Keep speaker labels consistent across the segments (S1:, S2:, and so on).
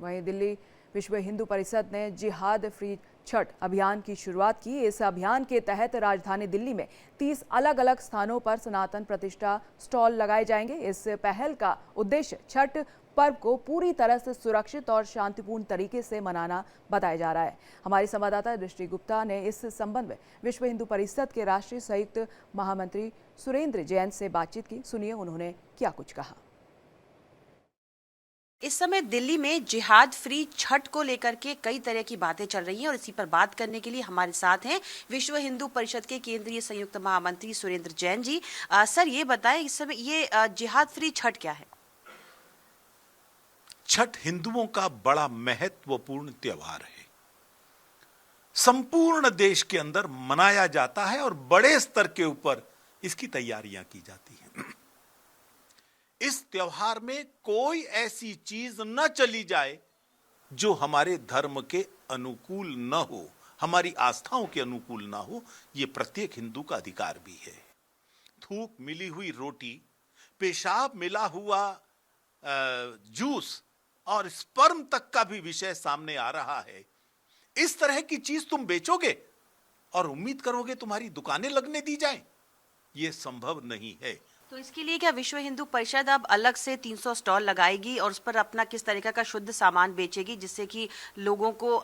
S1: वहीं दिल्ली विश्व हिंदू परिषद ने जिहाद फ्री छठ अभियान की शुरुआत की। इस अभियान के तहत राजधानी दिल्ली में 30 अलग अलग स्थानों पर सनातन प्रतिष्ठा स्टॉल लगाए जाएंगे। इस पहल का उद्देश्य छठ पर्व को पूरी तरह से सुरक्षित और शांतिपूर्ण तरीके से मनाना बताया जा रहा है। हमारी संवाददाता दृष्टि गुप्ता ने इस संबंध में विश्व हिंदू परिषद के राष्ट्रीय संयुक्त महामंत्री सुरेंद्र जैन से बातचीत की। सुनिए उन्होंने क्या कुछ कहा।
S2: इस समय दिल्ली में जिहाद फ्री छठ को लेकर के कई तरह की बातें चल रही हैं और इसी पर बात करने के लिए हमारे साथ हैं विश्व हिंदू परिषद के केंद्रीय संयुक्त महामंत्री सुरेंद्र जैन जी। सर ये बताएं, इस समय ये जिहाद फ्री छठ क्या है?
S3: छठ हिंदुओं का बड़ा महत्वपूर्ण त्योहार है। संपूर्ण देश के अंदर मनाया जाता है और बड़े स्तर के ऊपर इसकी तैयारियां की जाती हैं। इस त्योहार में कोई ऐसी चीज न चली जाए जो हमारे धर्म के अनुकूल न हो, हमारी आस्थाओं के अनुकूल न हो, यह प्रत्येक हिंदू का अधिकार भी है। थूक मिली हुई रोटी, पेशाब मिला हुआ जूस और स्पर्म तक का भी विषय सामने आ रहा है। इस तरह की चीज तुम बेचोगे और उम्मीद करोगे तुम्हारी दुकानें लगने दी जाएं, यह संभव नहीं है।
S2: तो इसके लिए क्या विश्व हिंदू परिषद अब अलग से 300 स्टॉल लगाएगी और उस पर अपना किस तरीके का शुद्ध सामान बेचेगी जिससे कि लोगों को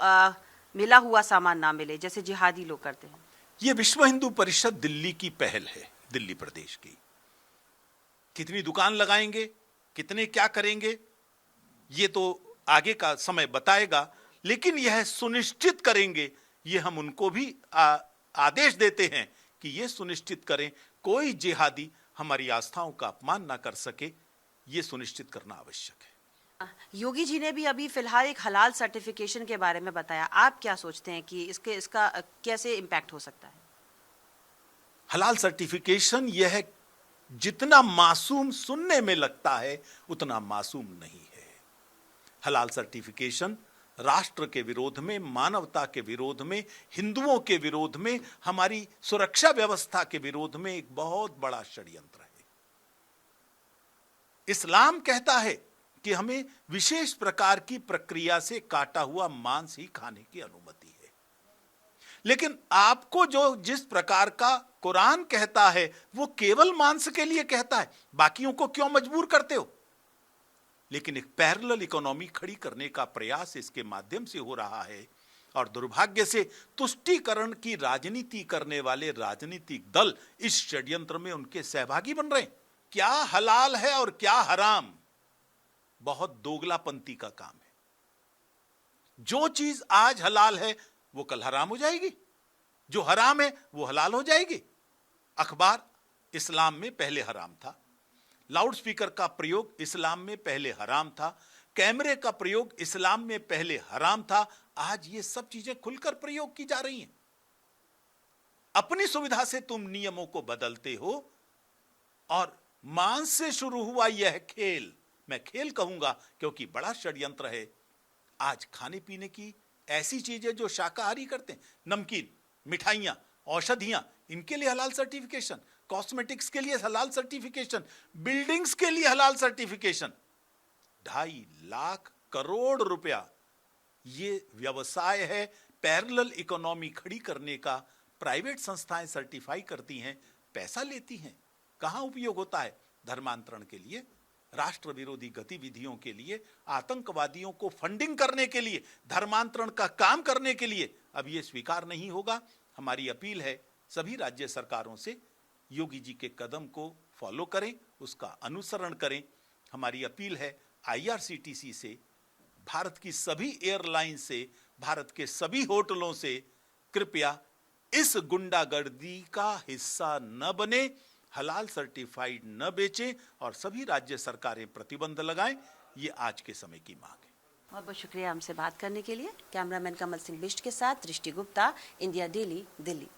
S2: मिला हुआ सामान ना मिले, जैसे जिहादी लोग करते हैं?
S3: यह विश्व हिंदू परिषद दिल्ली की पहल है, दिल्ली प्रदेश की। कितनी दुकान लगाएंगे, कितने क्या करेंगे, ये तो आगे का समय बताएगा, लेकिन यह सुनिश्चित करेंगे, यह हम उनको भी आदेश देते हैं कि यह सुनिश्चित करें कोई जिहादी हमारी आस्थाओं का अपमान ना कर सके, यह सुनिश्चित करना आवश्यक है।
S2: योगी जी ने भी अभी फिलहाल एक हलाल सर्टिफिकेशन के बारे में बताया। आप क्या सोचते हैं कि इसका कैसे इम्पैक्ट हो सकता है?
S3: हलाल सर्टिफिकेशन यह जितना मासूम सुनने में लगता है उतना मासूम नहीं है। हलाल सर्टिफिकेशन राष्ट्र के विरोध में, मानवता के विरोध में, हिंदुओं के विरोध में, हमारी सुरक्षा व्यवस्था के विरोध में एक बहुत बड़ा षड्यंत्र है। इस्लाम कहता है कि हमें विशेष प्रकार की प्रक्रिया से काटा हुआ मांस ही खाने की अनुमति है, लेकिन आपको जो जिस प्रकार का कुरान कहता है वो केवल मांस के लिए कहता है, बाकियों को क्यों मजबूर करते हो? लेकिन एक पैरेलल इकोनॉमी खड़ी करने का प्रयास इसके माध्यम से हो रहा है और दुर्भाग्य से तुष्टीकरण की राजनीति करने वाले राजनीतिक दल इस षड्यंत्र में उनके सहभागी बन रहे हैं। क्या हलाल है और क्या हराम, बहुत दोगलापंथी का काम है। जो चीज आज हलाल है वो कल हराम हो जाएगी, जो हराम है वो हलाल हो जाएगी। अखबार इस्लाम में पहले हराम था, लाउड स्पीकर का प्रयोग इस्लाम में पहले हराम था, कैमरे का प्रयोग इस्लाम में पहले हराम था, आज ये सब चीजें खुलकर प्रयोग की जा रही हैं। अपनी सुविधा से तुम नियमों को बदलते हो और मांस से शुरू हुआ यह खेल, मैं खेल कहूंगा क्योंकि बड़ा षड्यंत्र है। आज खाने पीने की ऐसी चीजें जो शाकाहारी करते हैं, नमकीन, मिठाइयां, औषधियां, इनके लिए हलाल सर्टिफिकेशन, कॉस्मेटिक्स के लिए हलाल सर्टिफिकेशन, बिल्डिंग्स के लिए हलाल सर्टिफिकेशन, 2.5 लाख करोड़ रुपया ये व्यवसाय है। पैरेलल इकोनॉमी खड़ी करने का प्राइवेट संस्थाएं सर्टिफाई करती हैं, पैसा लेती हैं। कहां उपयोग होता है? धर्मांतरण के लिए, राष्ट्र विरोधी गतिविधियों के लिए, आतंकवादियों को फंडिंग करने के लिए, धर्मांतरण का काम करने के लिए। अब यह स्वीकार नहीं होगा। हमारी अपील है सभी राज्य सरकारों से, योगी जी के कदम को फॉलो करें, उसका अनुसरण करें। हमारी अपील है आईआरसीटीसी से, भारत की सभी एयरलाइन से, भारत के सभी होटलों से, कृपया इस गुंडागर्दी का हिस्सा न बने, हलाल सर्टिफाइड न बेचें और सभी राज्य सरकारें प्रतिबंध लगाएं। ये आज के समय की मांग है।
S2: बहुत बहुत शुक्रिया हमसे बात करने के लिए। कैमरामैन कमल सिंह बिष्ट के साथ दृष्टि गुप्ता, इंडिया डेली, दिल्ली।